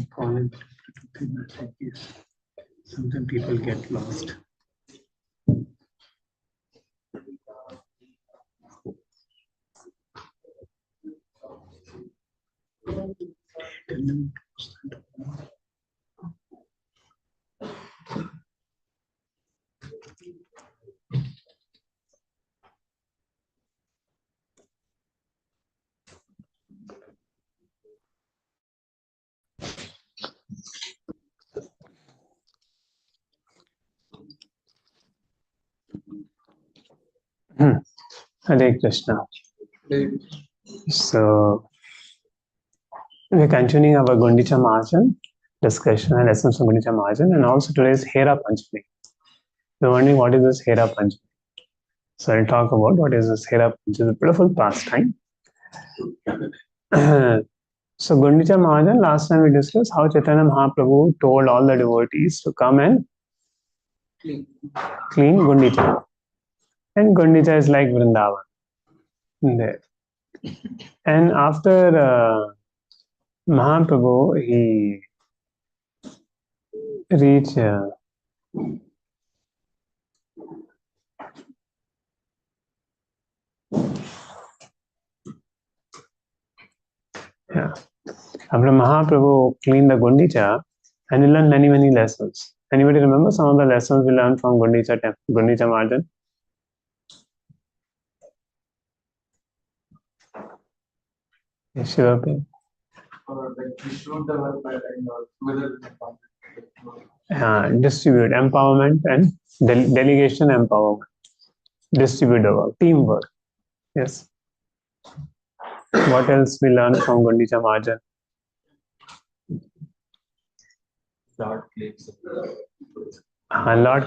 Important things like this. Sometimes people get lost. Hare Krishna. So we're continuing our Gundicha Marjan discussion and lessons from Gundicha Marjan, and also today's Hera Panchami. You're wondering what is this Hera Panchami? So I'll talk about what is this Hera Panchami. It's a beautiful pastime. So Gundicha Marjan, last time we discussed how Chaitanya Mahaprabhu told all the devotees to come and clean Gundicha. And Gundicha is like Vrindavan there. And after Mahaprabhu, he reached after Mahaprabhu cleaned the Gundicha, and we learned many, many lessons. Anybody remember some of the lessons we learned from Gundicha Marjan? Yes, sure. Distribute empowerment and delegation empowerment. Distribute the work, teamwork. Yes. What else we learn from Gundicha Marjan? Lord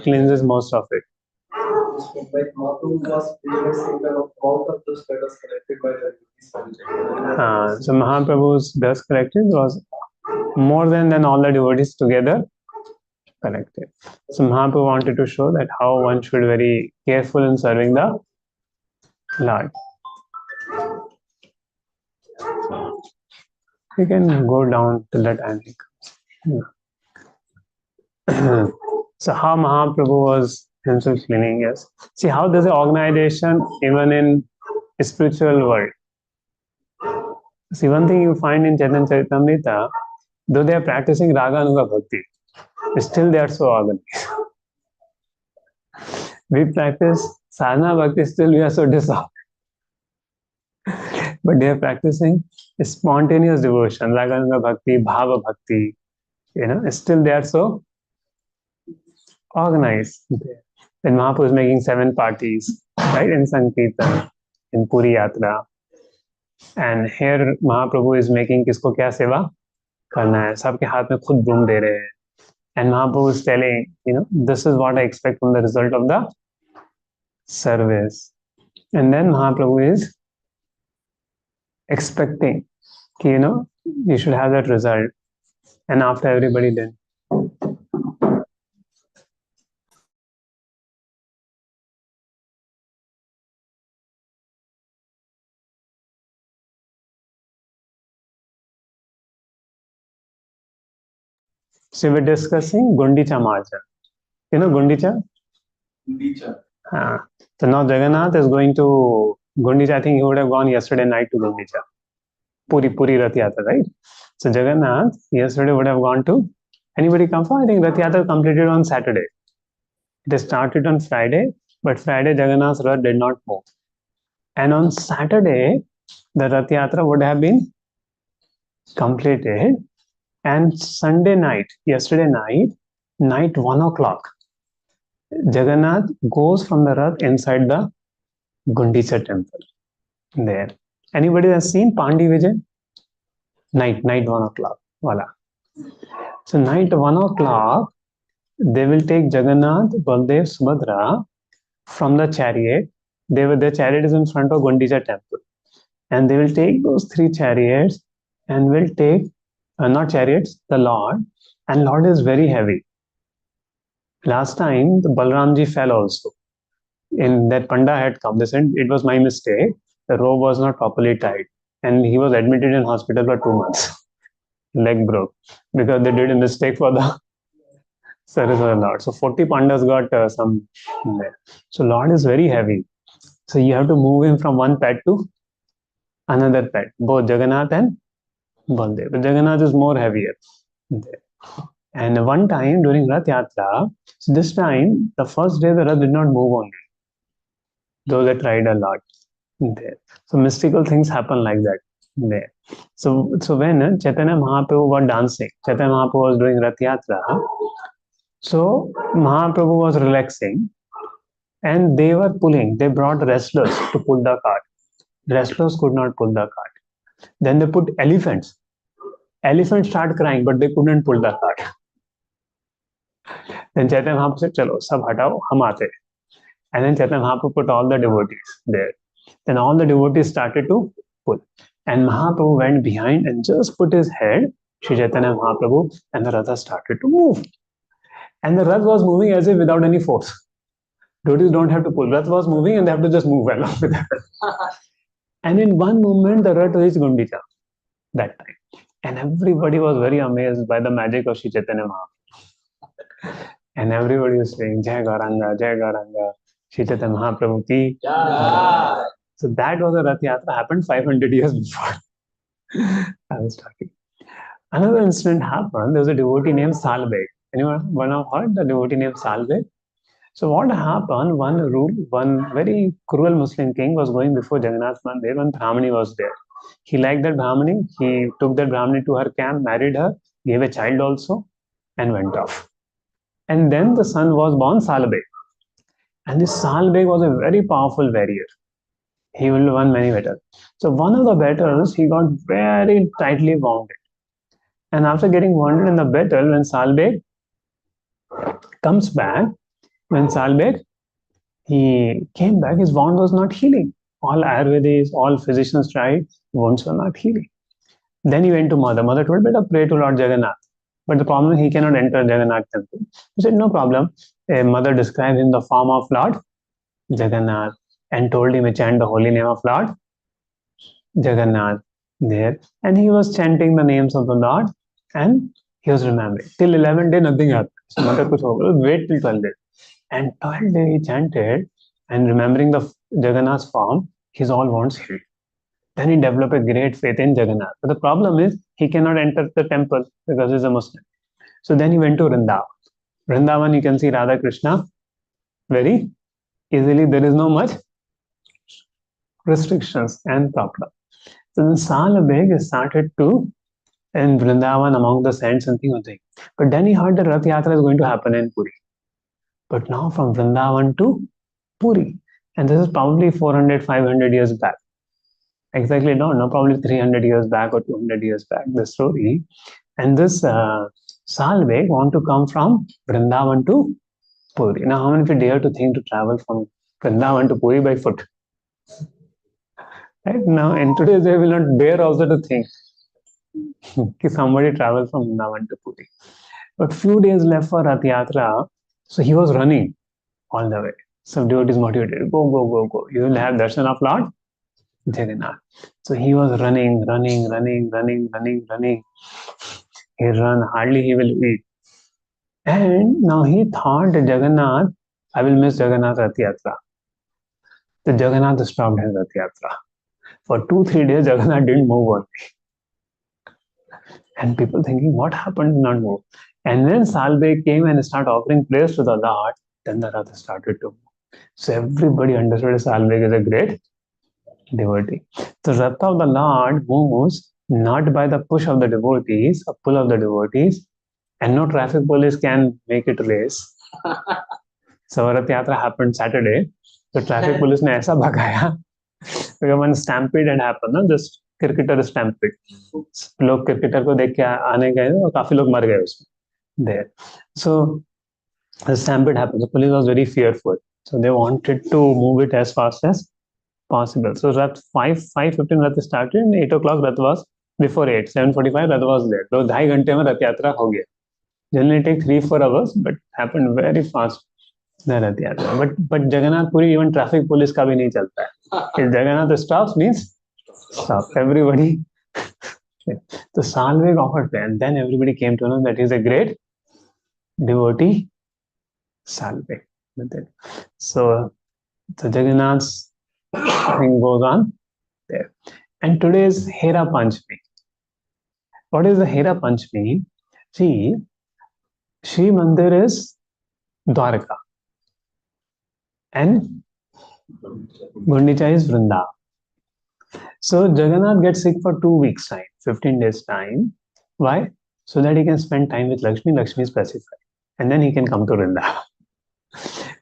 cleanses most of it. like Mahaprabhu was realizing the amount of dust that was collected by the devotees. So Mahaprabhu's dust collected was more than all the devotees together collected. So Mahaprabhu wanted to show that how one should be very careful in serving the Lord. You can go down till the time he comes. So how Mahaprabhu was himself cleaning, yes. See how there's an organization even in spiritual world. See, one thing you find in Chaitanya Charitamrita, though they are practicing Raga Anuga Bhakti, still they are so organized. We practice Sadhana Bhakti, still we are so disorganized. But they are practicing spontaneous devotion, Raga Anuga Bhakti, Bhava Bhakti, still they are so organized. Then Mahaprabhu is making 7 parties, right, in Sankirtan, in Puri Yatra. And here Mahaprabhu is making किसको क्या सेवा करना है, सबके हाथ में खुद broom दे रहे हैं. And Mahaprabhu is telling, this is what I expect from the result of the service. And then Mahaprabhu is expecting, you should have that result. And after everybody did. So we're discussing Gundicha Marjan. You know Gundicha? Gundicha. So now Jagannath is going to Gundicha. I think he would have gone yesterday night to Gundicha. Puri Rath Yatra, right? So Jagannath yesterday would have gone to. Anybody come for? I think Rath Yatra completed on Saturday. It started on Friday, but Friday Jagannath's Rath did not move. And on Saturday, the Rath Yatra would have been completed. And Sunday night, yesterday night 1 o'clock, Jagannath goes from the Rath inside the Gundicha temple. There. Anybody has seen Pandi Vijay? Night 1 o'clock. Voila. So night 1 o'clock, they will take Jagannath, Baldev, Subhadra from the chariot. Their chariot is in front of Gundicha temple. And they will take those 3 chariots and will take, not chariots, the Lord. And Lord is very heavy. Last time, the Balramji fell also. In that Panda had come. They said, it was my mistake. The rope was not properly tied. And he was admitted in hospital for 2 months. Leg broke. Because they did a mistake for the service of the Lord. So 40 Pandas got some there. So Lord is very heavy. So you have to move him from one pad to another pad. Both Jagannath and Baldev. But Jagannath is more heavier. There. And one time during Rath Yatra, so this time, the first day the Rath did not move only. Those that ride a lot. There. So mystical things happen like that. There. So when Chaitanya Mahaprabhu was dancing, Chaitanya Mahaprabhu was doing Rath Yatra, so Mahaprabhu was relaxing and they were pulling. They brought wrestlers to pull the cart. Wrestlers could not pull the cart. Then they put elephants. Elephants started crying, but they couldn't pull the cart. Then Chaitanya Mahaprabhu said, "Chalo, sab hatao, hum aate." And then Chaitanya Mahaprabhu put all the devotees there. Then all the devotees started to pull. And Mahaprabhu went behind and just put his head, Sri Chaitanya Mahaprabhu, and the Ratha started to move. And the Rath was moving as if without any force. Devotees don't have to pull. Rath was moving and they have to just move along with that. And in one moment, the Rath reached Gundicha that time. And everybody was very amazed by the magic of Sri Chaitanya Mahaprabhu. And everybody was saying, Jai Gauranga, Jai Gauranga, Sri Chaitanya Mahaprabhu ki. Yeah. So that was a Rath Yatra, happened 500 years before I was talking. Another incident happened. There was a devotee named Salbeg. Anyone have heard the devotee named Salbeg? So what happened, one very cruel Muslim king was going before Jagannath Mandir when Brahmani was there. He liked that Brahmani. He took that Brahmani to her camp, married her, gave a child also, and went off. And then the son was born, Salbeg. And this Salbeg was a very powerful warrior. He will won many battles. So one of the battles, he got very tightly wounded. And after getting wounded in the battle, when Salbeg comes back, he came back, his wound was not healing. All Ayurvedis, all physicians tried, wounds were not healing. Then he went to mother. Mother told, better pray to Lord Jagannath. But the problem is he cannot enter Jagannath temple. He said, no problem. A mother described in the form of Lord Jagannath and told him to chant the holy name of Lord Jagannath there. And he was chanting the names of the Lord and he was remembering. Till 11th day, nothing happened. So mother kuch hoga, wait till 12th day. And 12th day he chanted and remembering the Jagannath's form, his all wounds healed. Then he developed a great faith in Jagannath. But the problem is he cannot enter the temple because he's a Muslim. So then he went to Vrindavan. Vrindavan, you can see Radha Krishna very easily. There is no much restrictions and problem. So then Salabeg started to in Vrindavan among the saints and things. But then he heard that Rath Yatra is going to happen in Puri. But now from Vrindavan to Puri. And this is probably 400, 500 years back. Exactly, no, probably 300 years back or 200 years back, the story. And this Salvek want to come from Vrindavan to Puri. Now, how many of you dare to think to travel from Vrindavan to Puri by foot? Right now, in today's day, will not dare also to think somebody travel from Vrindavan to Puri. But few days left for Rath Yatra, so he was running all the way. Some devotees motivated, go, go, go, go. You will have darshan of Lord Jagannath. So he was running. He ran, hardly he will eat. And now he thought that Jagannath, I will miss Jagannath Rath Yatra. So Jagannath stopped his Rath Yatra. For 2-3 days, Jagannath didn't move on. And people thinking, what happened? Did not move. And when Salve came and started offering prayers to the Lord, then the Rath started to move. So everybody understood Salve is a great devotee. The Rath of the Lord moves not by the push of the devotees, a pull of the devotees, and no traffic police can make it race. So Rath Yatra happened Saturday. So traffic police ने ऐसा भगाया because one stampede had happened, no? Just cricketer stampede. लोग cricketer को देख के आने गए और काफी लोग मर गए उसमें there. So the stampede happened. The police was very fearful. So they wanted to move it as fast as possible. So Rath 5:15 Rath started and 8 o'clock Rath was before 8. 7:45 Rath was there. तो 2.5 घंटे में Rath Yatra हो गया. Generally take 3-4 hours, but happened very fast. The Rath Yatra. But Jagannath Puri even traffic police का भी नहीं चलता है. If Jagannath stops means stop. Everybody. So Salveg offered prayer, and then everybody came to know that he's a great devotee. Salveg. So Jagannath's thing goes on there. And today is Hera Panchami. What is the Hera Panchami? See, Shri Mandir is Dwarka. And Gundicha is Vrindavan. So Jagannath gets sick for 2 weeks time, 15 days time. Why? So that he can spend time with Lakshmi. Lakshmi is pacified. And then he can come to Vrindavan.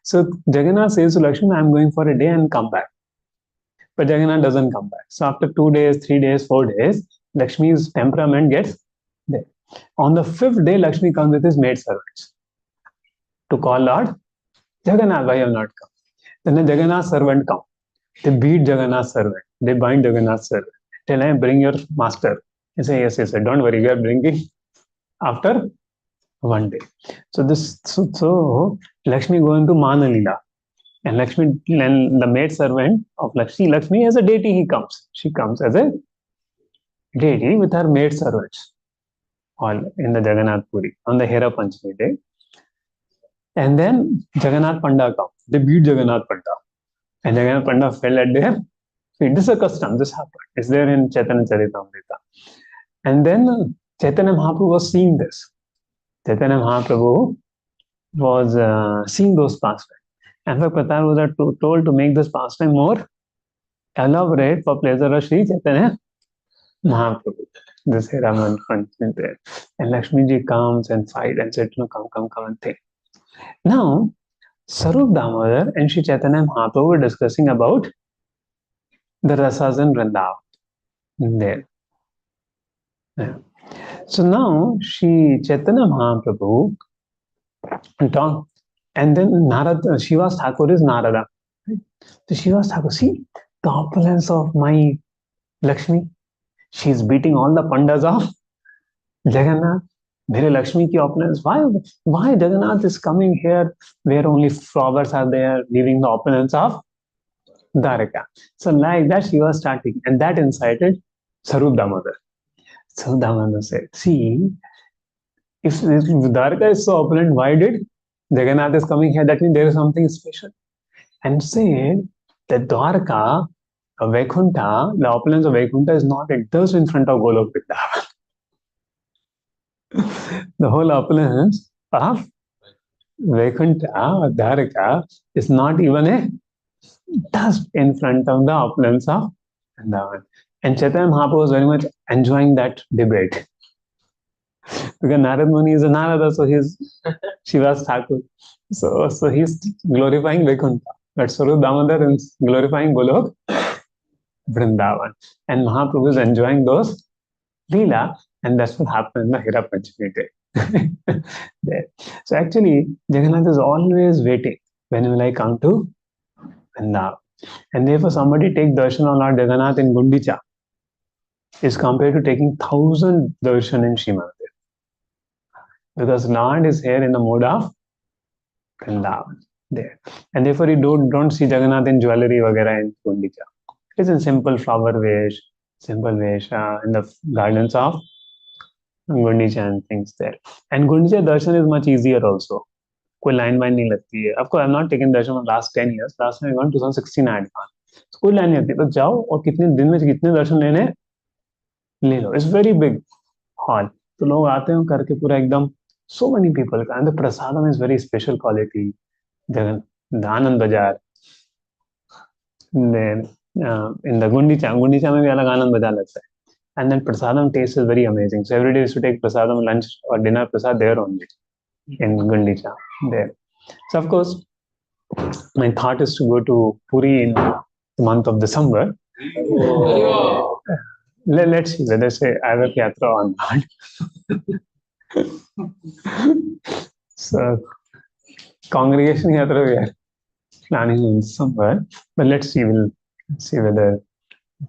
So Jagannath says to Lakshmi, I'm going for a day and come back. But Jagannath doesn't come back. So after 2 days, 3 days, 4 days, Lakshmi's temperament gets there. On the 5th day, Lakshmi comes with his maid servants to call Lord Jagannath. Why have not come? Then the Jagannath servant come. They beat Jagannath servant. They bind Jagannath servant. Tell him, bring your master. He say, yes, don't worry, we are bringing after 1 day. So Lakshmi going to Manalila. And Lakshmi, and the maid servant of Lakshmi as a deity, he comes. She comes as a deity with her maid servants. All in the Jagannath Puri on the Hera Panchami day. And then Jagannath Panda comes. They beat Jagannath Panda. And Jagannath Panda fell at their feet. This is a custom. This happened. It's there in Chaitanya Charitamrita. And then Chaitanya Mahaprabhu was seeing this. Chaitanya Mahaprabhu was seeing those pastimes. And for Pratar was told to make this pastime more elaborate for pleasure of Sri Chaitanya Mahaprabhu. This Hera Panchami there. And Lakshmi ji comes and fight and said, no, come and take. Now, Sarup Damodar and Sri Chaitanya Mahaprabhu were discussing about the rasas in Vrindavan. There. Yeah. So now, Sri Chaitanya Mahaprabhu talked, and then Narada, Shiva's Thakur is Narada. So Shiva's Thakur, see the opulence of my Lakshmi. She's beating all the pandas of Jagannath. Mere Lakshmi ki opulence. Why Jagannath is coming here where only flowers are there, leaving the opulence of Dwarka. So like that, she was starting, and that incited Sarup Damodar. So Damodar said, see, if Dwarka is so opulent, why did Jagannath is coming here? That means there is something special. And said that Dwarka, Vaikuntha, the opulence of Vaikuntha is not just in front of Golok Vrindavan. The whole opulence of Vaikuntha or Dwarka is not even a dust in front of the opulence of Vrindavan. And Chaitanya Mahaprabhu was very much enjoying that debate. Because Narad Muni is a Narada, so he's Shiva's Thakur. So he's glorifying Vaikuntha. But Sarup Damodar is glorifying Golok Vrindavan. And Mahaprabhu is enjoying those Leela, and that's what happened in the Hira Panchami day. There. So actually, Jagannath is always waiting when will I come to Vrindavan. And therefore, somebody take darshan of Lord Jagannath in Gundicha is compared to taking 1,000 darshan in Sri Mandir. Because Lord is here in the mode of Vrindavan there. And therefore, you don't see Jagannath in jewelry vagara in Gundicha. It is in simple flower vesh, simple vesh in the gardens of Gundicha and things there. And Gundicha darshan is much easier also. कोई line wine नहीं लगती है. Of course, I'm not taking darshan for last 10 years. Last time I went 2016 I had gone. So कोई line नहीं लगती. बस जाओ और कितने दिन में कितने दर्शन लेने ले लो. It's very big hall. तो लोग आते हैं करके पूरा एकदम so many people and the prasadam is very special quality. The Anand Bazaar. Then in the Gundicha में भी अलग आनंद बाजार लगता है. And then prasadam taste is very amazing. So every day you should take prasadam lunch or dinner prasad there only in Gundicha there. So of course, my thought is to go to Puri in the month of December. Let's see whether say I have a yatra or not. So congregation yatra we are planning in December, but let's see. We'll see whether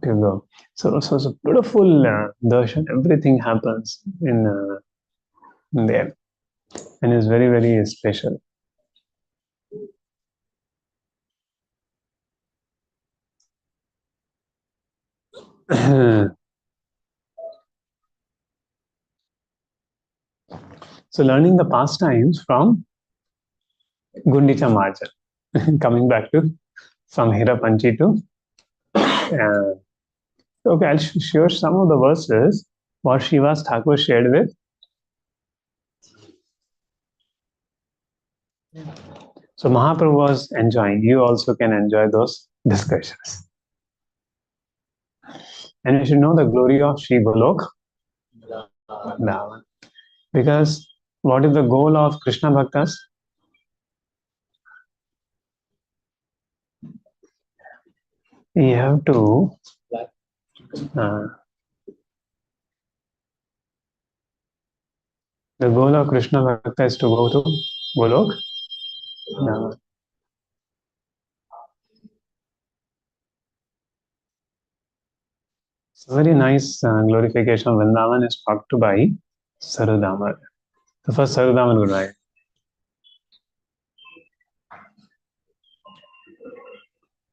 to go. So beautiful darshan. Everything happens in there, and is very very special. So learning the pastimes from Gundicha Marjan. Coming back to from Hira Panchi to okay, I'll share some of the verses what Shiva's Thakur shared with. So Mahaprabhu was enjoying. You also can enjoy those discussions. And you should know the glory of Sri Golok Vrindavan. Because what is the goal of Krishna Bhaktas? You have to the goal of Krishna Bhakta is to go to Golok Vrindavan. It's a very nice glorification of Vrindavan is talked to by Sarudamar. The first Sarudamar would write.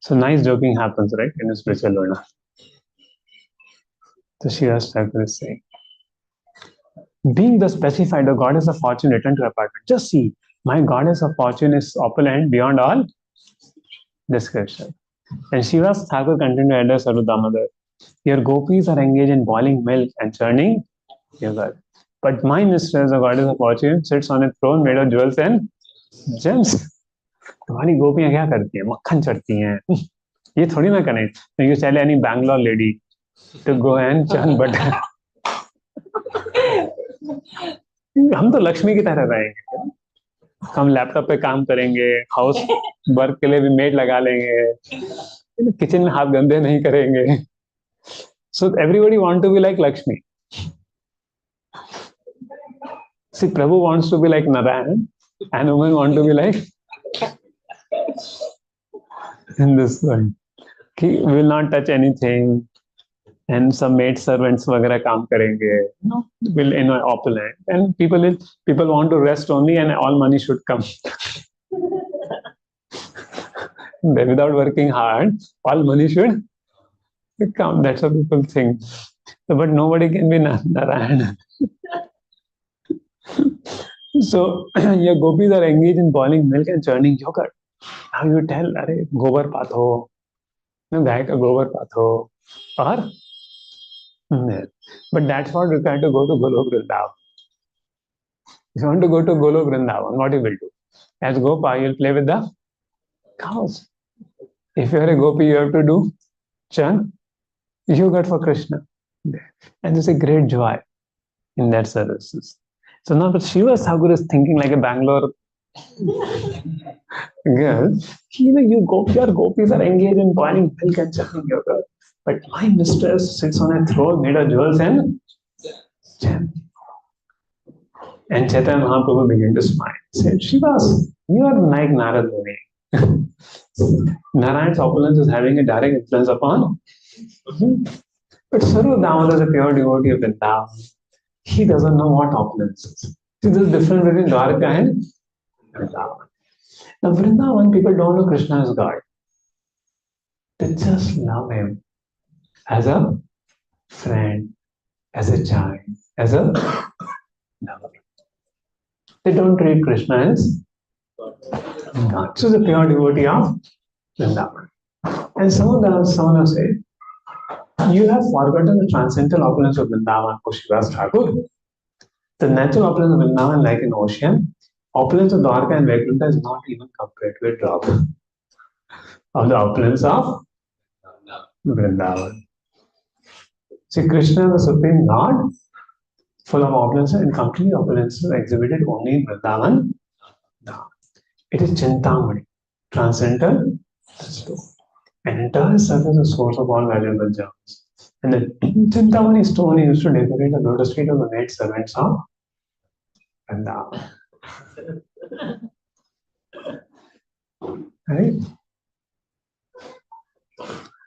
So nice joking happens, right, in a spiritual world. So Shiva's Thakur is saying, being the specified, the goddess of fortune returned to her apartment. Just see, my goddess of fortune is opulent beyond all description. And Shiva's Thakur continued to address Sarudamar. Your gopis are engaged in boiling milk and churning yogurt. But my mistress, the goddess of fortune, sits on a throne made of jewels and gems. तुम्हारी गोपियां क्या करती हैं? मक्खन चढ़ती हैं. ये थोड़ी ना करें. You tell any Bangalore lady to go and churn butter. हम तो लक्ष्मी की तरह रहेंगे. हम लैपटॉप पे काम करेंगे, हाउस वर्क के लिए भी मेड लगा लेंगे, किचन में हाथ गंदे नहीं करेंगे. So everybody want to be like Lakshmi. See, Prabhu wants to be like Narayan, and women want to be like in this world. We will not touch anything, and some maid servants वगैरह काम करेंगे. No, will in opulent, and people want to rest only, and all money should come. Without working hard, all money should come. That's what people think. But nobody can be Narayan. So your gopis are engaged in boiling milk and churning yogurt. Now you tell, अरे गोबर पाथो, गाय का गोबर पाथो, और but that's what required to go to Golok Vrindavan. If you want to go to Golok Vrindavan, what you will do? As Gopa, you'll play with the cows. If you're a gopi, you have to do churn yogurt for Krishna. And there's a great joy in that services. So now, but Shiva Thakur is thinking like a Bangalore girl. Your gopis are engaged in boiling milk and churning yogurt. But my mistress sits on a throne made of jewels and gem. And Chaitanya Mahaprabhu began to smile. He said, Shivas, you are like Narad Muni. Narayan's opulence is having a direct influence upon. But Sarva Damodar is a pure devotee of Vrindavan. He doesn't know what opulence is. See, there's a difference between Dwarka and Vrindavan. Now, Vrindavan, people don't know Krishna as God. They just love him as a friend, as a child, as a lover. They don't treat Krishna as God. So, the pure devotee of Vrindavan. And someone have said, you have forgotten the transcendental opulence of Vrindavan, Kushivas Thakur. The natural opulence of Vrindavan, like an ocean, opulence of Dwarka and Vaikuntha is not even compared to a drop of the opulence of Vrindavan. See, Krishna, the Supreme Lord, full of opulence and complete opulence, exhibited only in Vrindavan. It is Chintamani, transcendental stone. An entire surface is the source of all valuable gems. And the Chintamani stone is used to decorate the lotus feet of the maid servants of Vrindavan. Right?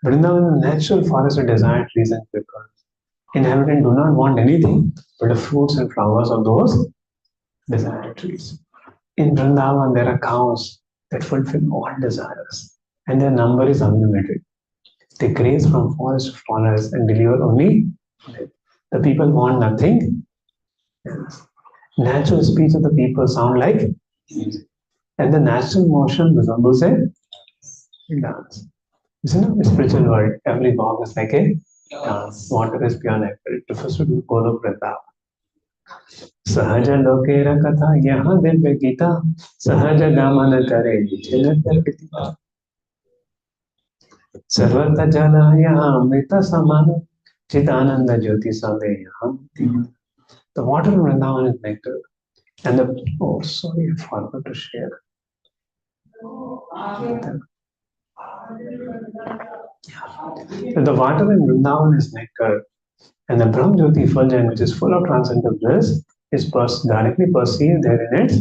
Vrindavan is a natural forest of desired trees and creepers. Inhabitants do not want anything but the fruits and flowers of those desired trees. In Vrindavan, there are cows that fulfill all desires, and their number is unlimited. They graze from forest to forest and deliver only milk. The people want nothing else. Natural speech of the people sound like music, and the natural motion resembles a dance. You know, in the spiritual world, every walk is like a dance. Water is pure nectar. It refers to Golok Vrindavan. सहज लोकेर कथा यहाँ दिव्य गीता सहज गमन करे सर्वत्र जल यहाँ अमृत समान चिदानंद ज्योति सदे यहाँ. The water in Vrindavan is nectar, and sorry, I forgot to share. The water in Vrindavan is nectar, and the Brahm Jyoti effulgence, which is full of transcendental bliss, is directly perceived there in it.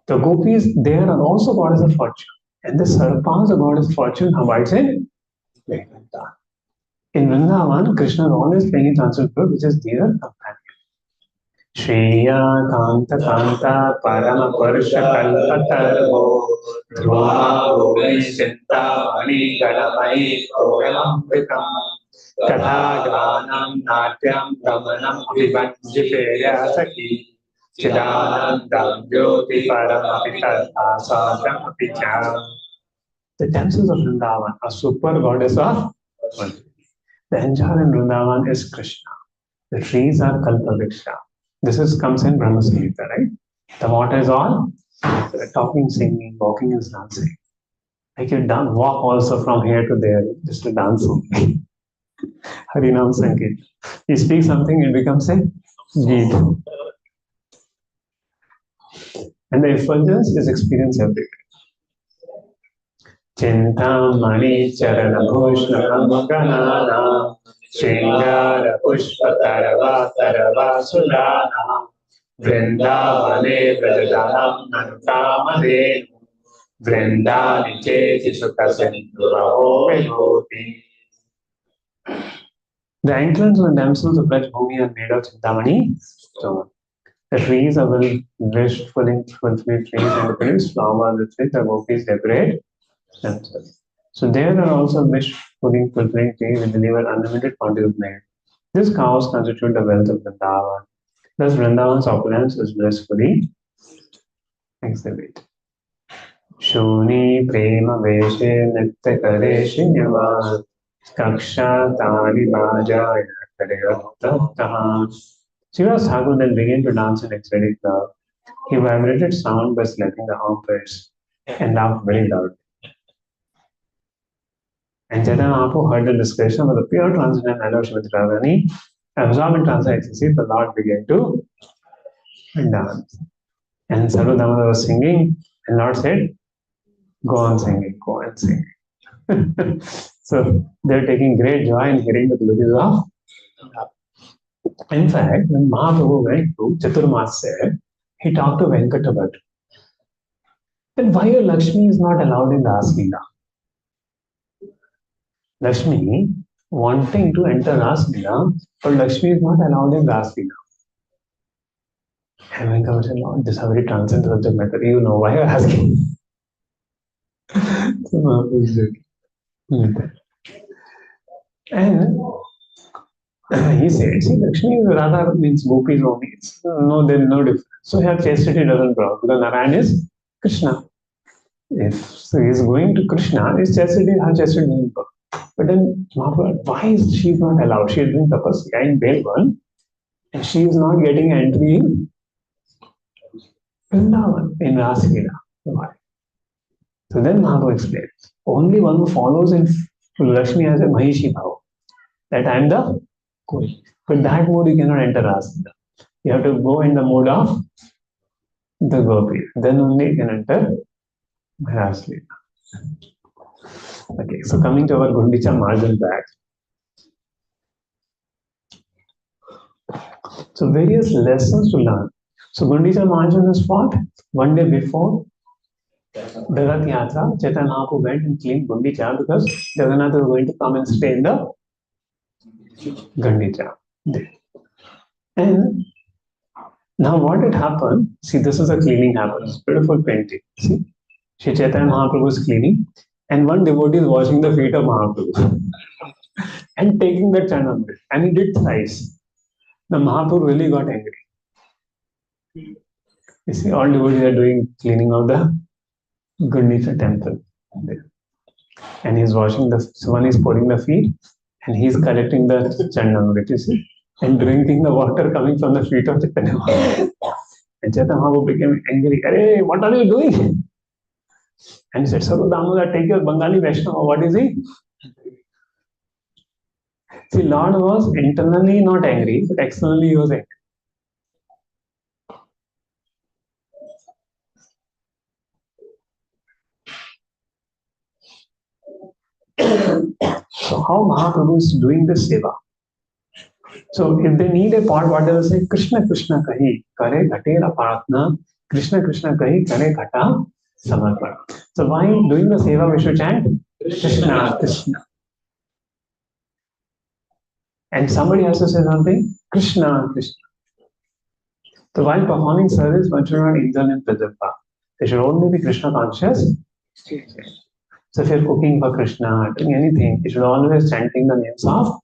The gopis there are also goddess of fortune, and the Sarpas, the goddess of fortune, abides in Vaikuntha. In Vrindavan, Krishna is always playing a transcendental flute, which is their companion. Shriya Kanta Kanta Parama Parsha Kalpatarvo Dhroma Govi Sinta Mani Gadamai Koyalambrikam Katha Ganam Natyam Tamanam Vivanjipeya Saki Chidanandam Jyoti Paramapita Sadam Apicham. The temples of Vrindavan are super goddess of fortune. The anjar in Vrindavan is Krishna. The trees are Kalpavriksha. This comes in Brahma Samhita, right? The water is all talking, singing, walking, and dancing. Like you walk also from here to there, just to dance only. Harinam Sankit. You speak something, it becomes a Geet. And the effulgence is experienced everywhere. Chintamani Charana Bhushna Ganana Shringara Pushpa Tarava Tarava Sulana Vrindavane Vrajadanam Nantamade Vrindanicheti Sukasindhu Vibhuti. The entrance and themselves of Braj Bhumi are made of Chintamani stone. The trees are wishfully trees and produce flowers with which the gopis decorate themselves. So there are also wish-fulfilling trees which deliver unlimited quantity of milk. These cows constitute the wealth of Vrindavan. Thus, Vrindavan's opulence is blissfully exhibited. Shuni prema veshe nitya kare shinyava kaksha tali bajaya kare. Shiva's Thakur then began to dance in ecstatic love. He vibrated sound by slapping the armpits and laughed very loudly. And Chaitanya Mahaprabhu heard the discussion of the pure transcendental knowledge with Radhani. Absorbed in transcendental ecstasy, the Lord began to dance. And Sarva Damodar was singing, and Lord said, go on singing, go on singing. So they're taking great joy in hearing the glories of. In fact, when Mahaprabhu went to Chaturmasya, he talked to Venkatavat. Then why Lakshmi is not allowed in Ras Leela? Lakshmi wanting to enter Ras Leela, but Lakshmi is not allowed in Ras Leela. And Venkatavat said, Lord, this is a very transcendental subject matter. You know why you're asking. So Mahaprabhu is joking. And he said, see, Lakshmi is Radha means gopis only. No, there is no difference. So here chastity doesn't belong because Narayan is Krishna. If so he is going to Krishna, his chastity, her chastity doesn't belong. But then Mahaprabhu, why is she not allowed? She is doing tapasya in Belvan and she is not getting entry in Vrindavan, in Ras Leela. Why? So then Mahaprabhu explains, only one who follows in Lakshmi as a Mahishi Bhava, that I am the queen. But that mode you cannot enter Ras Leela. You have to go in the mode of the gopi. Then only you can enter Ras Leela. Okay, so coming to our Gundicha margin back. So various lessons to learn. So Gundicha margin is what? One day before Bharat Yatra, Chaitanya Mahaprabhu went and cleaned Gundicha because Jagannath was going to come and stay in the Gundicha. And now what had happened, see this is a cleaning happens, beautiful painting. See, Shri Chaitanya Mahaprabhu is cleaning and one devotee is washing the feet of Mahaprabhu and taking the chanam and he did thrice. The Mahaprabhu really got angry. You see, all devotees are doing cleaning of the Gundicha temple. And he's washing the, so one is pouring the feet and he's collecting the chandamrit, you see, and drinking the water coming from the feet of Chaitanya Mahaprabhu. And Chaitanya Mahaprabhu became angry. Hey, what are you doing? And he said, Sarva Damodar, take your Bengali Vaishnava. What is he? See, Lord was internally not angry, but externally he was angry. So how Mahaprabhu is doing the seva? So if they need a pot, what they will say, Krishna Krishna kahi kare ghatera paratna, Krishna Krishna kahi kare ghata samarpana. So while doing the seva, we should chant Krishna Krishna. And somebody has to say something, Krishna Krishna. So while performing service, one should not indulge in prajalpa. They should only be Krishna conscious. So if you're cooking for Krishna, doing anything, you should always chanting the names of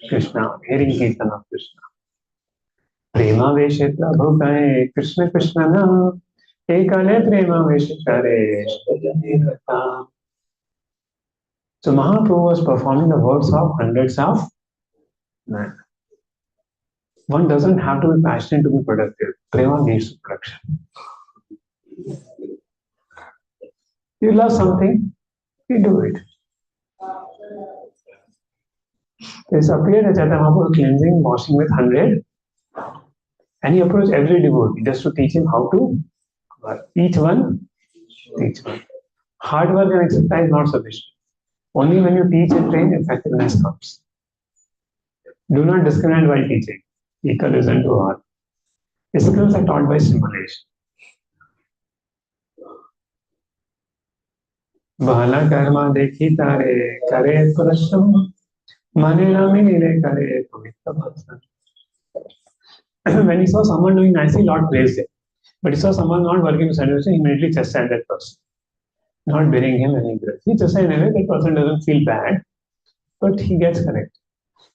Krishna, hearing Kirtan of Krishna. Prema veshe prabhu kare, Krishna Krishna na, ekale prema veshe kare, so Mahaprabhu was performing the works of hundreds of men. One doesn't have to be passionate to be productive. Prema leads to production. You love something, you do it. There's appeared a Chaitanya Mahaprabhu cleansing, washing with 100, and he approached every devotee just to teach him how to work. Each one. Hard work and exercise is not sufficient. Only when you teach and train, effectiveness comes. Do not discriminate while teaching. Equal isn't to all. Skills are taught by simulation. Bala karma dekhi tare kare prasham mane namine kare pavitra bhasan. When he saw someone doing nicely, Lord praised him. But he saw someone not working to satisfaction, he immediately chastised that person, not bearing him any grudge. He chastised in a way that person doesn't feel bad, but he gets correct.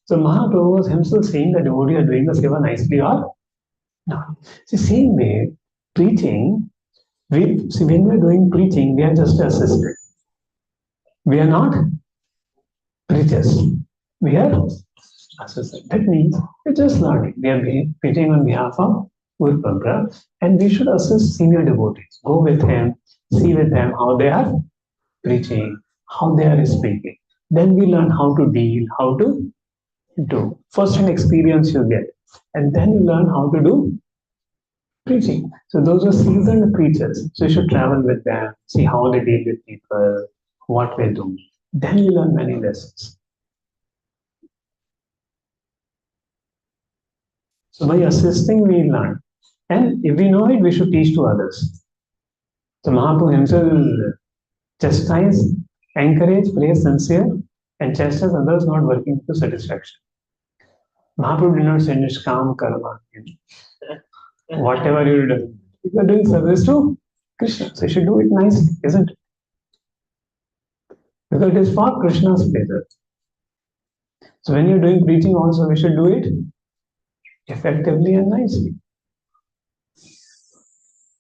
So Mahaprabhu was himself saying that devotee are doing the seva nicely or not. See, same way, preaching, when we are doing preaching, we are just assisted. We are not preachers. We are assisted. That means we're just learning. We are preaching on behalf of Guru Parampara, and we should assist senior devotees. Go with him, see with them how they are preaching, how they are speaking. Then we learn how to deal, how to do. First hand experience you get, and then you learn how to do preaching. So those are seasoned preachers. So you should travel with them, see how they deal with people, what they do. Then you learn many lessons. So by assisting, we learn. And if we know it, we should teach to others. So Mahaprabhu himself chastise, encourage, praise sincere, and chastise others not working to satisfaction. Mahaprabhu did not say Nishkam Karma. Whatever you do, you are doing service to Krishna. So you should do it nicely, isn't it? Because it is for Krishna's pleasure. So when you're doing preaching also, we should do it effectively and nicely.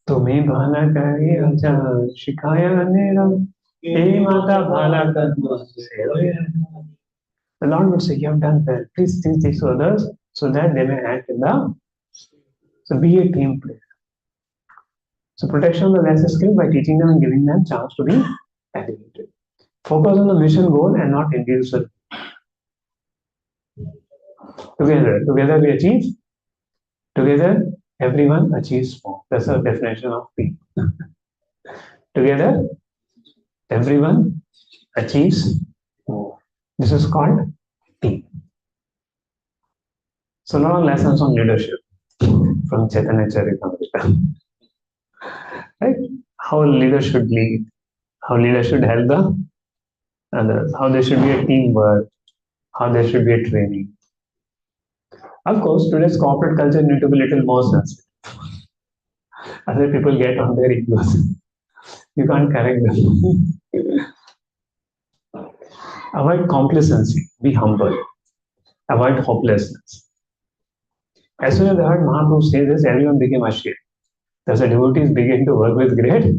तुम्हें भला करे अच्छा शिखाया मेरा हे माता भला कर The Lord would say, you have done well. Please teach this to others so that they may act in the. So be a team player. So protection of the lesser skill by teaching them and giving them chance to be elevated. Focus on the mission goal and not individual. Together we achieve. Together everyone achieves more. That's the definition of team. Together everyone achieves more. This is called team. So a lot of lessons on leadership from Chaitanya Charitamrita. Right? How leaders should lead, how leaders should help the others, how there should be a teamwork, how there should be a training. Of course, today's corporate culture need to be a little more sensitive. Other people get on their egos. You can't correct them. Avoid complacency, be humble. Avoid hopelessness. As soon as I heard Mahaprabhu say this, everyone became ashamed. Thus the devotees began to work with great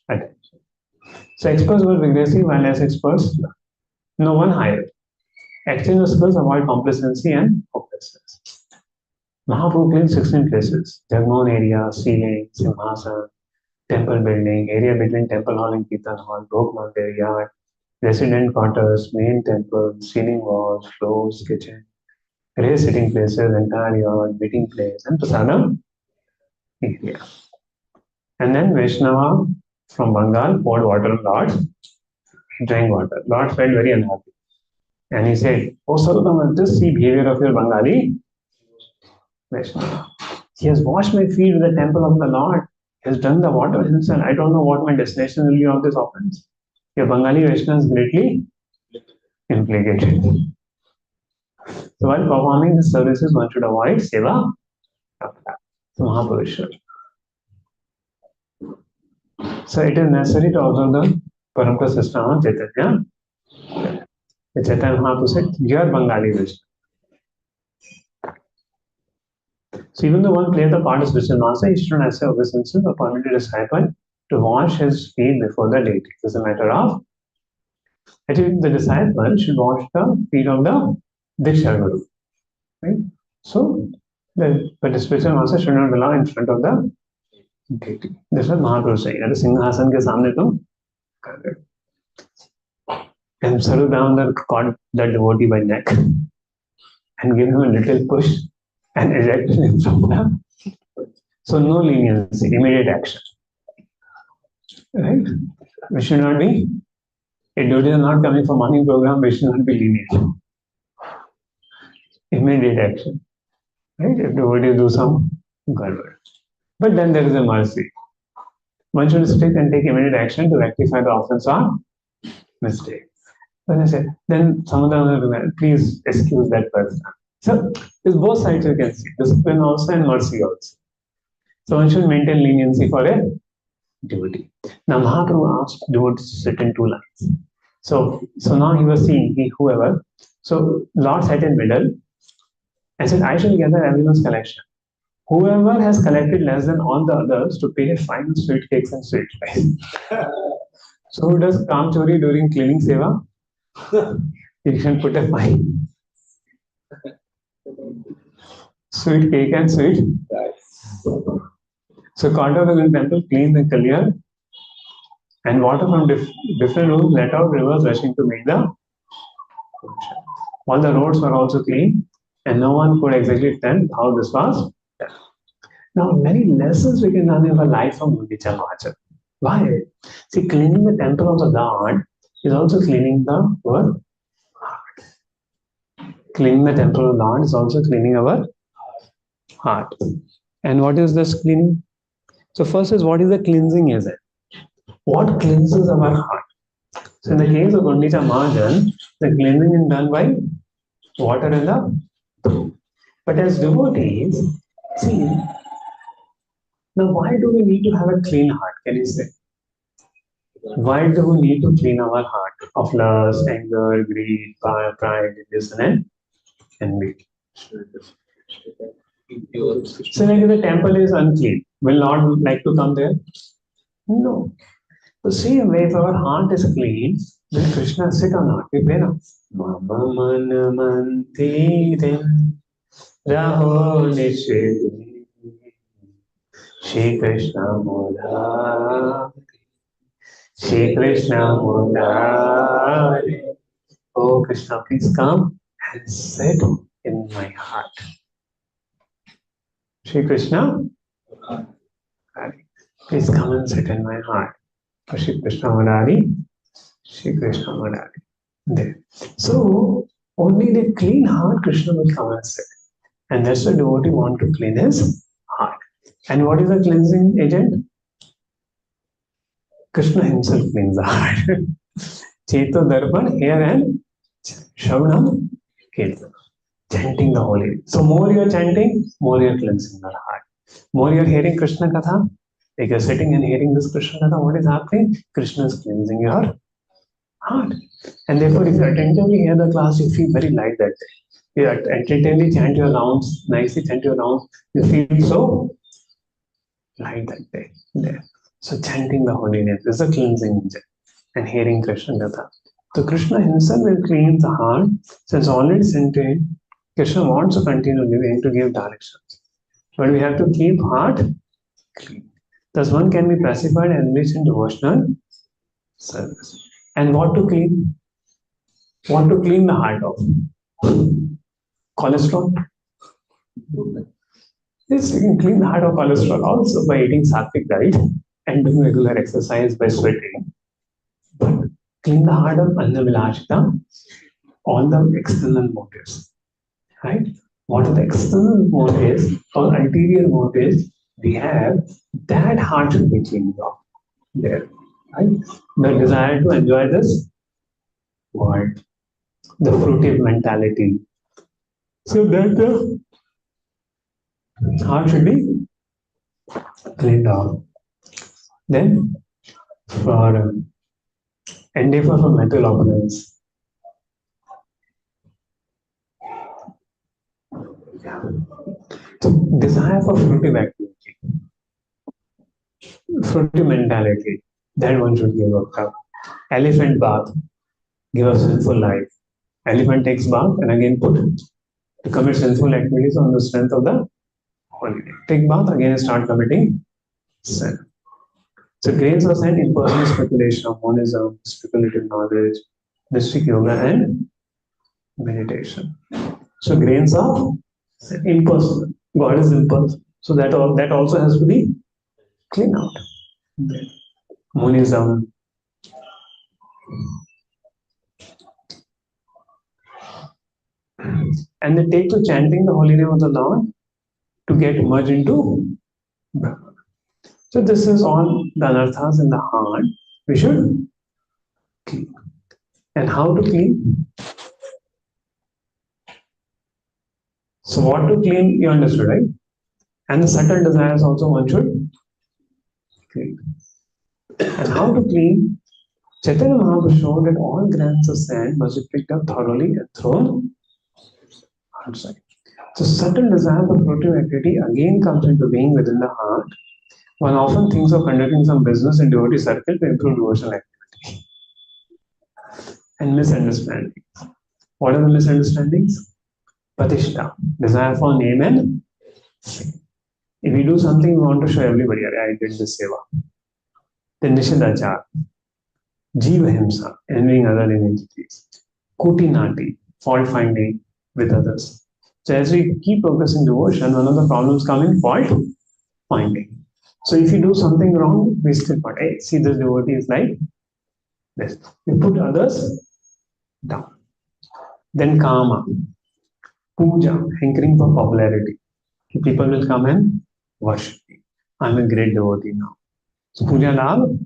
attention. So experts were vigorously, while less experts, no one higher. Exchange of skills, avoid complacency and hopelessness. Mahaprabhu cleaned 16 places: Jagmohan area, ceiling, Simhasan, temple building, area between temple hall and Kirtan hall, Bhog Mandir, yard, resident quarters, main temple, ceiling walls, floors, kitchen, raised sitting places, entire yard, meeting place, and prasadam area. And then Vaishnava from Bengal poured water on Lord, drank water. Lord felt very unhappy. And he said, oh Sarvama, just see behavior of your Bengali Vaishnava. He has washed my feet with the temple of the Lord. He has drunk the water himself. I don't know what my destination will be of this offense. Your Bengali Vaishnava is greatly implicated. So while performing the services, one should avoid seva. So Mahapurushar. So it is necessary to observe the Parampara system of Chaitanya. The Chaitanya Mahaprabhu said, you are Bengali Vaishnava. So even though one plays the part of spiritual master, he should not accept obeisances or permit a disciple to wash his feet before the deity. It's a matter of actually the disciple should wash the feet of the Diksha Guru. Right? So but the spiritual master should not allow in front of the deity. This is what Mahaprabhu saying. At the Singhasan ke samne tum kar rahe ho. And Saru Damodar caught that devotee by neck and gave him a little push and ejected him from the. So no leniency, immediate action. Right? We should not be. If devotees are not coming for morning program, we should not be lenient. Immediate action. Right? If devotees do some garbage. But then there is a mercy. One should strict and take immediate action to rectify the offense or mistake. Then I said, then some of the other, please excuse that person. So it's both sides you can see, discipline also and mercy also. So one should maintain leniency for a devotee. Now Mahaprabhu asked devotees to sit in two lines. So now he was seeing whoever. So Lord sat in middle and said, I shall gather everyone's collection. Whoever has collected less than all the others to pay a fine sweet cakes and sweet rice. So who does Kam Chori during cleaning seva? You can put a fine. Sweet cake and sweet. So called out the temple, clean and clear, and water from different rooms let out rivers rushing to make the ocean. All the roads were also clean, and no one could exactly tell how this was done. Now, many lessons we can learn in our life from Gundicha Mahajan. Why? See, cleaning the temple of the Lord is also cleaning our heart. Cleaning the temple of the Lord is also cleaning our heart. And what is this cleaning? So first is, what is the cleansing is it? What cleanses our heart? So in the case of Gundicha Mahajan, the cleansing is done by water and the. But as devotees, see, now why do we need to have a clean heart? Can you say? Why do we need to clean our heart of lust, anger, greed, pride, dissonance, and envy? So like if the temple is unclean, will Lord like to come there? No. The same way, if our heart is clean, will Krishna sit or not? We pray now. Mama man mantire raho nishede Shri Krishna Murari Shri Krishna Murari. Oh Krishna, please come and sit in my heart. Shri Krishna, please come and sit in my heart. Shri Krishna Murari, Shri Krishna Murari. There. So only the clean heart Krishna will come and sit. And that's the devotee want to clean his heart. And what is the cleansing agent? Krishna himself cleans the heart. Cheto Darpan, here and Shravanam, Kirtan. Chanting the holy. So more you're chanting, more you're cleansing your heart. More you're hearing Krishna Katha, like you're sitting and hearing this Krishna Katha, what is happening? Krishna is cleansing your heart. And therefore, if you attentively hear the class, you feel very light that day. You attentively chant your rounds, nicely chant your rounds, you feel so light that day. There. So chanting the holy name is a cleansing agent and hearing Krishna Katha. So Krishna himself will clean the heart. Since already sentient, Krishna wants to continue living to give directions. But we have to keep heart clean. Thus one can be pacified and enriched in devotional service. And what to clean? What to clean the heart of? Cholesterol. Yes, you can clean the heart of cholesterol also by eating sattvic diet and doing regular exercise by sweating. But clean the heart of annavilashita, all the external motives. Right? What are the external motives or ulterior motives we have? That heart should be cleaned off. There. Right? The desire to enjoy this world, the fruitive mentality. So that the heart should be cleaned off. Then, for endeavor for mental opulence. So, desire for fruitive activity, fruitive mentality, that one should give up. Elephant bath, give up sinful life. Elephant takes bath and again put to commit sinful activities on the strength of the holiday. Take bath, again start committing sin. So grains of sand, impersonal speculation of monism, speculative knowledge, mystic yoga, and meditation. So grains of impersonal. God is impersonal. So that also has to be clean out. Monism. And they take to chanting the holy name of the Lord to get merged into Brahman. So this is all the anarthas in the heart we should keep. And how to clean? So what to clean, you understood, right? And the subtle desires also one should clean. And how to clean? Chaitanya Mahaprabhu showed that all grains of sand must be picked up thoroughly and thrown outside. So subtle desire for fruitive activity again comes into being within the heart. One often thinks of conducting some business in devotee circle to improve devotional activity. And misunderstandings. What are the misunderstandings? Pratishtha, desire for name and fame. If we do something, we want to show everybody, I did this seva. Then Nishidachar, Jiva Himsa, envying other entities. Kuti Nati, fault finding with others. So as we keep progressing devotion, one of the problems come in fault finding. So if you do something wrong, we still point, hey, see this devotee is like this. We put others down. Then Kama, Puja, hankering for popularity. People will come and worship me. I'm a great devotee now. So Puja Labh,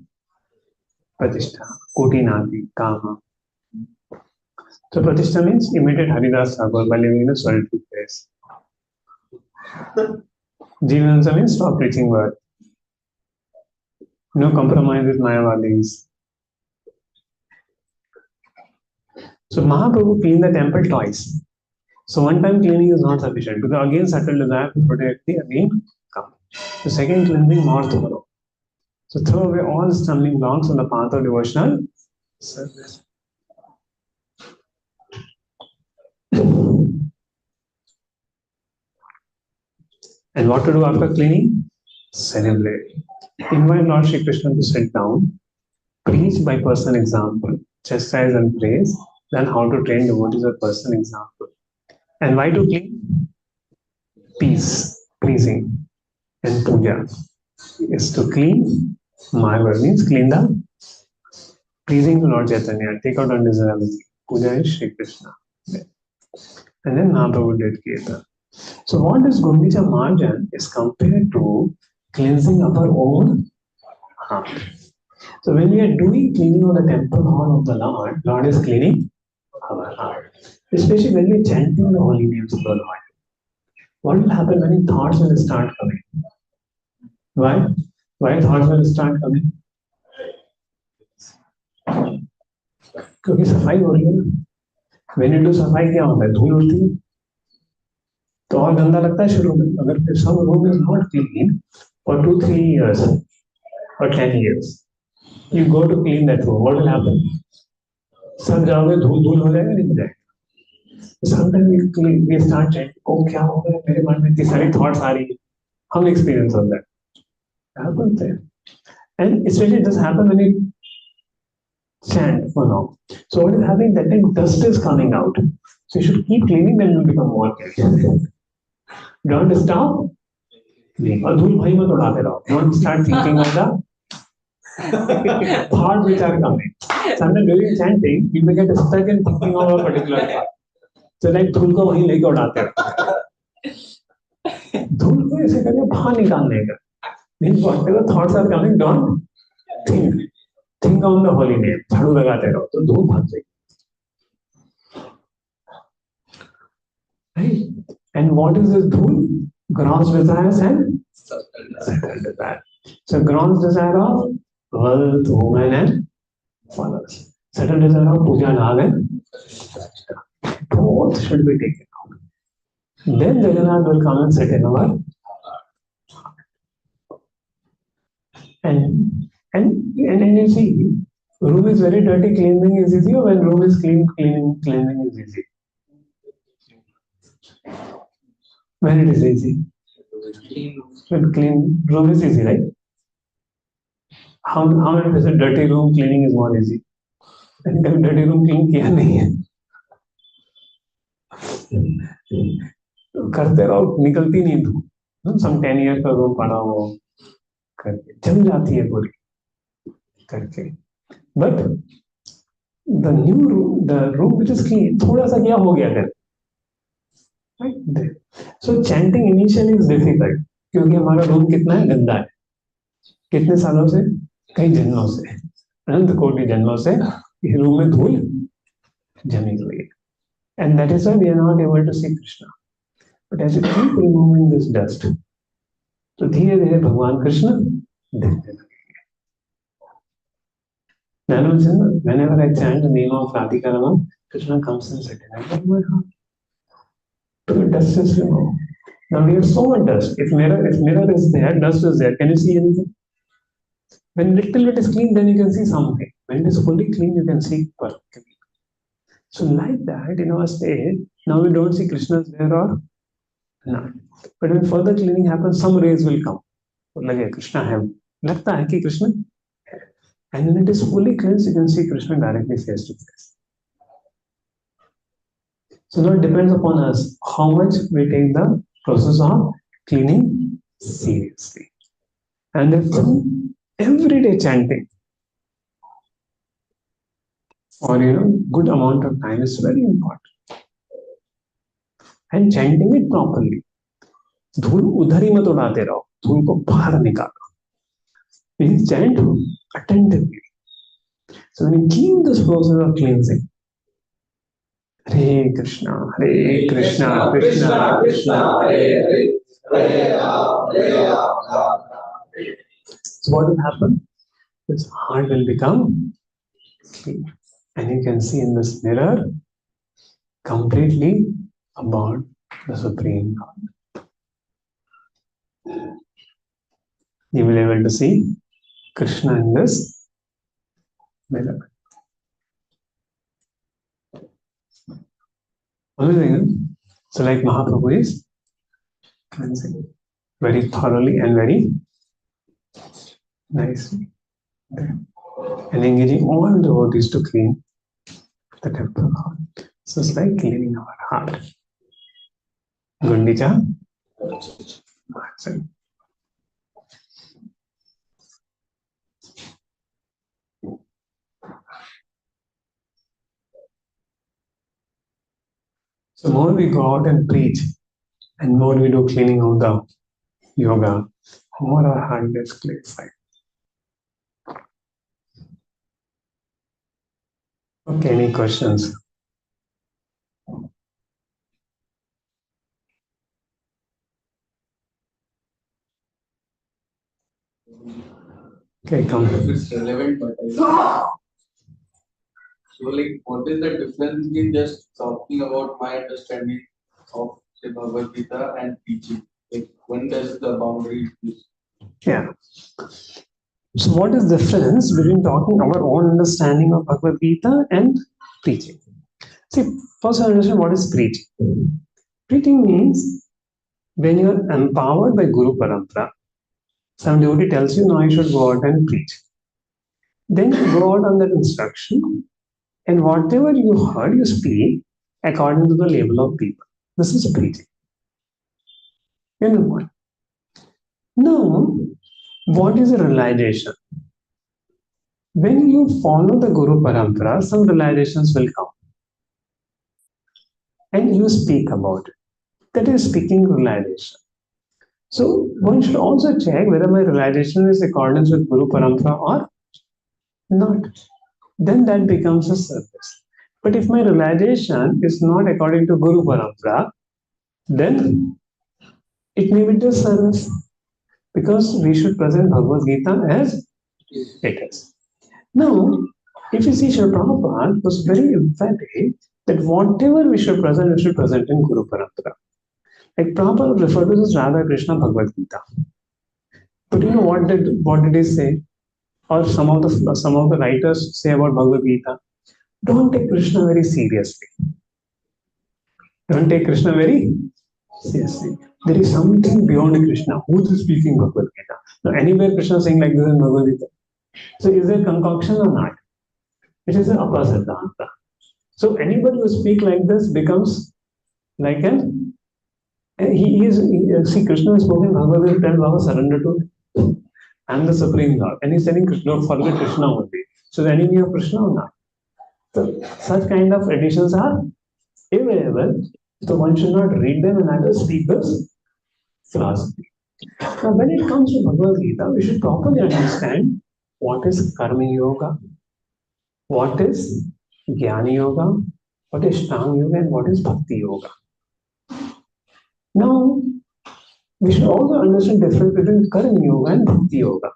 Pratishtha, Koti Nati, Kama. So Pratishtha means imitate Haridas Thakur by living in a solitary place. Jivansa means stop preaching word. No compromise with Mayavadis. So Mahaprabhu cleaned the temple twice. So one time cleaning is not sufficient because again subtle desire to protect the again come. The second cleansing more thorough. So throw away all stumbling blocks on the path of devotional service. And what to do after cleaning? Celebrate. Invite Lord Shri Krishna to sit down, preach by personal example, chastise and praise, then how to train devotees by personal example. And why to clean? Peace, pleasing, and puja is to clean. My word means clean the pleasing to Lord Chaitanya, take out undesirability. Puja is Shri Krishna. And then Mahaprabhu did Kirtan. So what is Gundicha Marjan is compared to cleansing of our own heart. So when we are doing cleaning of the temple hall of the Lord, Lord is cleaning our heart. Especially when we are chanting the holy names of the Lord. What will happen when thoughts will start coming? Why? Why thoughts will start coming? क्योंकि सफाई हो रही है ना. When you do सफाई क्या होता है? धूल उड़ती है. तो और गंदा लगता है शुरू में. अगर some room is not clean for 2-3 years or 10 years, you go to clean that room. What will happen? सब जाओगे धूल धूल हो जाएगा नहीं हो जाएगा. Sometimes we start chanting, oh क्या हो गया मेरे मन में इतनी सारी thoughts आ रही है. हम experience of that. Happens there. And especially it does happen when you chant for long. So what is happening? That time dust is coming out. So you should keep cleaning, then you will become more clean. Don't stop. और धूल भाई मत उड़ाते रहो. Don't start thinking of the thoughts which are coming. Sometimes during chanting, you may get stuck in thinking of a particular thought. So like धूल को वहीं लेके उड़ाते रहो. धूल को ऐसे करके बाहर निकालने का. Means whatever thoughts are coming, don't think. Think on the holy name. झाड़ू लगाते रहो तो धूल भाग जाएगी. Right? And what is this dhul? Gross desires and subtle desire. So gross desire of wealth, women and followers. Subtle desire of puja, love and both should be taken out. Then Jagannath will come and sit in our and you see, room is very dirty, cleaning is easy, or when room is clean, cleaning is easy. When it is easy, when clean room is easy, right? How many percent dirty room cleaning is more easy? And dirty room clean किया नहीं है. करते रहो निकलती नहीं धूप. Some 10 years का room पड़ा हो करके जम जाती है पूरी करके. But the new room, the room which is clean, थोड़ा सा क्या हो गया कर. Right there. So chanting initially is difficult क्योंकि हमारा रूम कितना है गंदा है. कितने सालों से? कई जन्मों से, अनंत कोटि जन्मों से इस रूम में धूल जमी हुई है. And that is why we are not able to see Krishna. But as you keep removing this dust, तो धीरे धीरे भगवान कृष्ण दिखने लगे. Whenever I chant the name of Radhika Raman, Krishna comes and sits in my heart. So the dust is removed. Now we have so much dust. If mirror is there, dust is there. Can you see anything? When little bit is clean, then you can see something. When it is fully clean, you can see perfectly. So like that, in our state, now we don't see Krishna is there or not. But when further cleaning happens, some rays will come. लगे कृष्णा है, लगता है कि Krishna, and when it is fully cleansed, you can see Krishna directly face to face. So now it depends upon us how much we take the process of cleaning seriously. And therefore, everyday chanting for good amount of time is very important. And chanting it properly. धूल उधर ही मत उड़ाते रहो, धूल को बाहर निकालो. Means chant attentively. So when you keep this process of cleansing, Hare Krishna, Krishna Krishna, Hare Hare, Hare Ram. So what will happen? This heart will become clean. And you can see in this mirror completely about the Supreme God. You will be able to see Krishna in this mirror. So like Mahaprabhu is cleansing very thoroughly and very nicely. And engaging all the devotees to clean the temple heart. So it's like cleaning our heart. Gundicha. So more we go out and preach, and more we do cleaning of the yoga, more our heart gets clarified. Okay, any questions? Okay, come. If it's relevant, but so like, what is the difference between just talking about my understanding of the Bhagavad Gita and teaching? Like, when does the boundary? Yeah. So what is the difference between talking our own understanding of Bhagavad Gita and preaching? See, first understand what is preaching. Preaching means when you are empowered by Guru Parampara, some devotee tells you, now you should go out and preach. Then you go out on that instruction, and whatever you heard, you speak according to the level of people. This is preaching. You know what? Now, what is a realization? When you follow the Guru Parampara, some realizations will come. And you speak about it. That is speaking realization. So one should also check whether my realization is accordance with Guru Parampara or not. Then that becomes a service. But if my realization is not according to Guru Parampara, then it may be disservice. Because we should present Bhagavad Gita as it is. Now, if you see Srila Prabhupada was very emphatic that whatever we should present in Guru Parampara. Like Prabhupada referred to this Radha Krishna Bhagavad Gita. But you know what did he say? Or some of the writers say about Bhagavad Gita? Don't take Krishna very seriously. Don't take Krishna very seriously. There is something beyond Krishna. Who is speaking Bhagavad Gita? Now anywhere Krishna is saying like this in Bhagavad Gita. So is there concoction or not? It is the opposite answer. So anybody who speaks like this becomes like an see Krishna is spoken Bhagavad Gita, tell Baba surrender to I'm the Supreme Lord. And he's telling Krishna, don't forget Krishna only. So the enemy of Krishna or not? So such kind of additions are available. So one should not read them and either speak this philosophy. Now when it comes to Bhagavad Gita, we should properly understand what is Karma Yoga, what is Jnana Yoga, what is Shtang Yoga and what is Bhakti Yoga. Now, we should also understand the difference between Karma Yoga and Bhakti Yoga.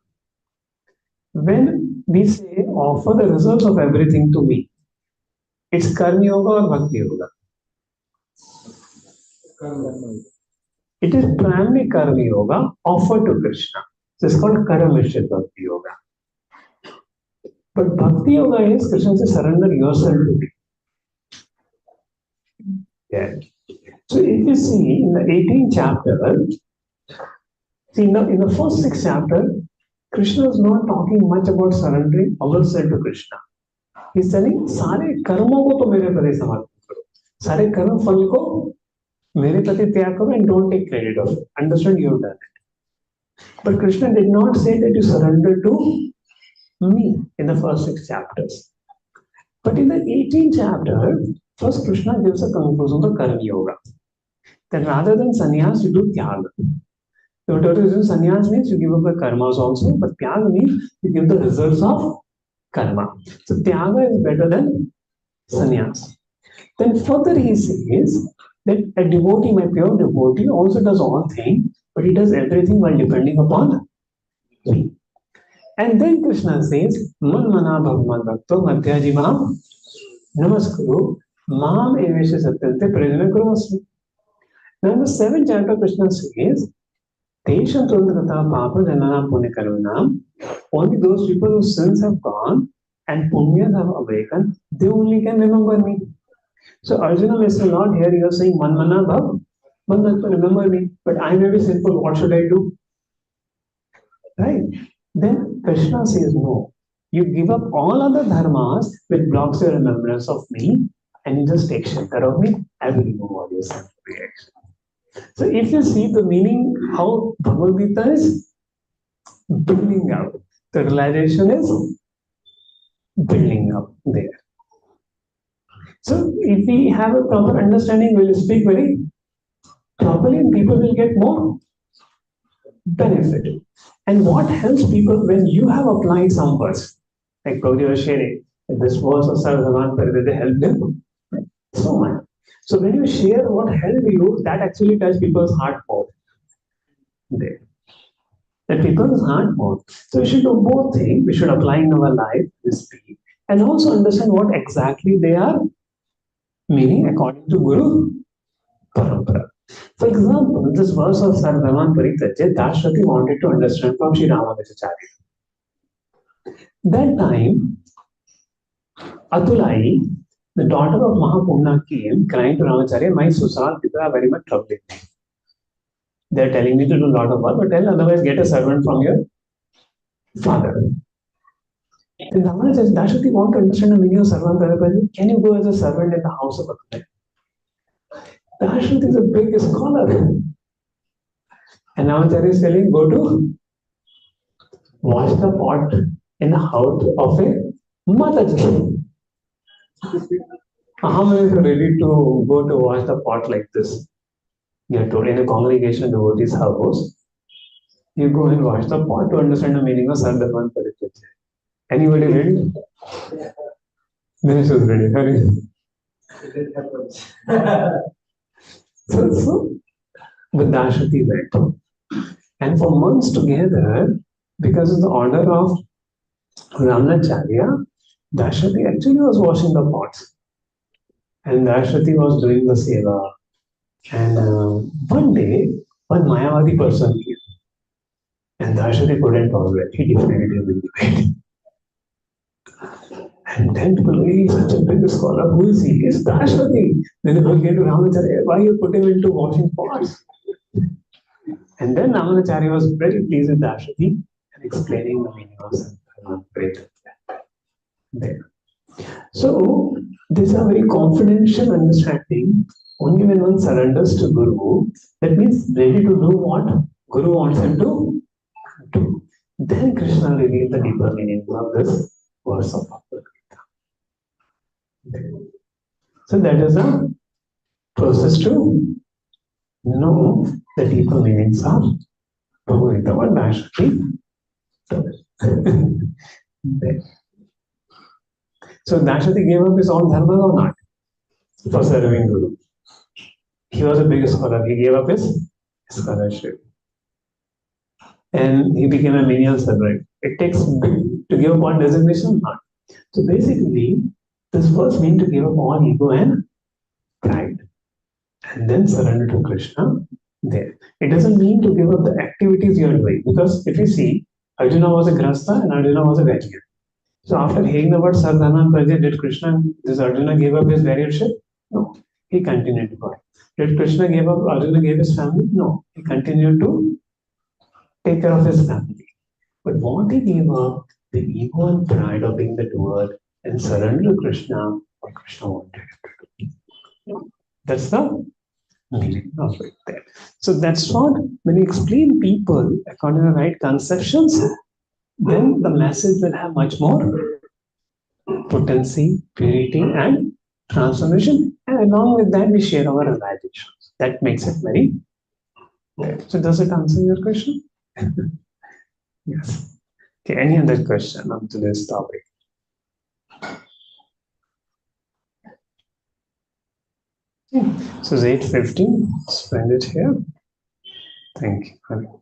When we say offer the results of everything to me, it's Karma Yoga or Bhakti Yoga? It is primarily Karma Yoga offered to Krishna. So it's called Karamishrit Bhakti Yoga. But Bhakti Yoga is Krishna says surrender yourself to me. Yeah. So if you see in the 18th chapter, see in the first 6 chapters, Krishna is not talking much about surrendering ourselves to Krishna. He's telling सारे कर्मों को तो मेरे प्रति समर्पित करो, सारे कर्म फल को मेरे प्रति त्याग करो and don't take credit of it. Understand, you've done it. But Krishna did not say that you surrender to me in the first 6 chapters. But in the 18th chapter, first Krishna gives a conclusion of Karma Yoga. That rather than sannyas, you do tyaga. So what is sannyas means you give up the karmas also, but tyaga means you give the results of karma. So tyaga is better than sannyas. Then further he says that a devotee, my pure devotee, also does all things, but he does everything while depending upon me. And then Krishna says, Man mana bhagavad bhakto madhyaji maham namaskuru maham evesha satyante prajana kurmasmi. Now in the 7th chapter, Krishna says, Tesha Tulkata Papa Janana Punikaranam, only those people whose sins have gone and punyas have awakened, they only can remember me. So Arjuna may say, Lord, here you are saying Manmana Bhav, Manmana remember me, but I may be sinful, what should I do? Right? Then Krishna says, no. You give up all other dharmas which blocks your remembrance of me, and you just take shelter of me, I will remove all your sinful reactions. So if you see the meaning, how Bhagavad Gita is building up, the realization is building up there. So if we have a proper understanding, we will speak very properly and people will get more benefit. And what helps people when you have applied some words, like Prabhuji was sharing, this verse of Sarvadhaman Parivede helped them so much. So when you share what helped you, that actually touches people's heart more. There. That people's heart more. So we should do both things. We should apply in our life, this speak, and also understand what exactly they are meaning according to Guru Parampara. For example, this verse of Sarvadhaman Parivede, Dashrati wanted to understand from Sri Ramanujacharya. That time, Atulai, the daughter of Mahapurna, came crying to Ramacharya, my Susal people are very much troubling me. They're telling me to do a lot of work, but tell otherwise get a servant from your father. And Ramana says, Dashrathi want to understand the meaning of servant. Can you go as a servant in the house of Atulai? Dashrathi is a big scholar. And Ramacharya is telling, go to wash the pot in the house of a Mataji. How many are ready to go to wash the pot like this? You are told in a congregation devotee's house, you go and wash the pot to understand the meaning of Sarvadhaman Parivede. Anybody ready? Dinesh was ready. Hurry. So with Dashrathi went. And for months together, because of the order of Ramanacharya, Dashrathi actually was washing the pots. And Dashrathi was doing the seva. And one day, one Mayavadi person came. And Dashrathi couldn't tolerate. He defended him in debate. And then people, he's such a big scholar. Who is he? It's Dashrathi. Then people came to Ramanacharya, why you put him into washing pots? And then Ramanacharya was very pleased with Dashrathi and explaining the meaning of Sanskrit. There. So, this is a very confidential understanding. Only when one surrenders to Guru, that means ready to do what Guru wants him to do. Then Krishna revealed the deeper meaning of this verse of Bhagavad Gita. So that is a process to know the deeper meanings of Bhagavad Gita. What Dashrathi does. So Dashrathi gave up his own dharma or not? for serving Guru. He was a big scholar. He gave up his scholarship and he became a menial servant. It takes big to give up one designation, not. So basically, this verse means to give up all ego and pride and then surrender to Krishna there. It doesn't mean to give up the activities you are doing because if you see, Arjuna was a Grasta and Arjuna was a Vaidya. So after hearing the word Sardhana Praja, did Krishna, this Arjuna give up his warriorship? No. He continued to fight. Did Krishna give up, Arjuna gave his family? No. He continued to take care of his family. But what he gave up, the ego and pride of being the doer and surrender to Krishna, what Krishna wanted him to do. That's the meaning of it there. So that's what, when you explain people according to the right conceptions, then the message will have much more potency, purity, and transformation. And along with that, we share our realizations. That makes it very good. So, does it answer your question? Yes. Okay, any other question on today's topic? So it's 8:15. Spend it here. Thank you.